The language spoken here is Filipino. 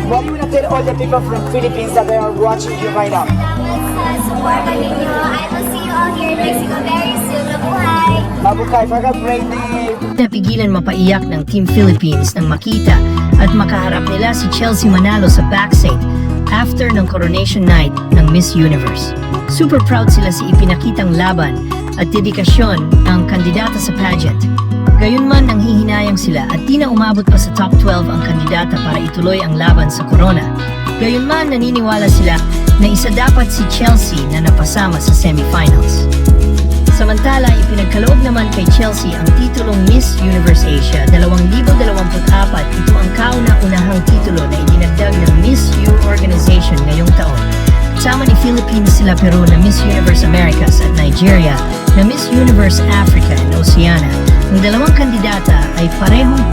What do you want to tell all the people from Philippines that they are watching you right now? Salamat sa suporta ninyo. I will see you all here in Mexico very soon. Mabuhay! Mabuhay, have a great day! Napigilan mapaiyak ng Team Philippines nang makita at makaharap nila si Chelsea Manalo sa backstage after ng coronation night ng Miss Universe. Super proud sila sa ipinakitang laban at dedikasyon ng kandidata sa pageant. Gayunman nanghihinayang sila at di na umabot pa sa top 12 ang kandidata para ituloy ang laban sa corona. Gayunman naniniwala sila na isa dapat si Chelsea na napasama sa semifinals. Samantala, ipinagkaloob naman kay Chelsea ang titulong Miss Universe Asia 2024. Ito ang kauna-unahang titulo na idinagdag ng Miss U organization ngayong taon. Kasama ni Philippines sila Peru na Miss Universe Americas at Nigeria na Miss Universe Africa and Oceania. Ang dalawang kandidata ay parehong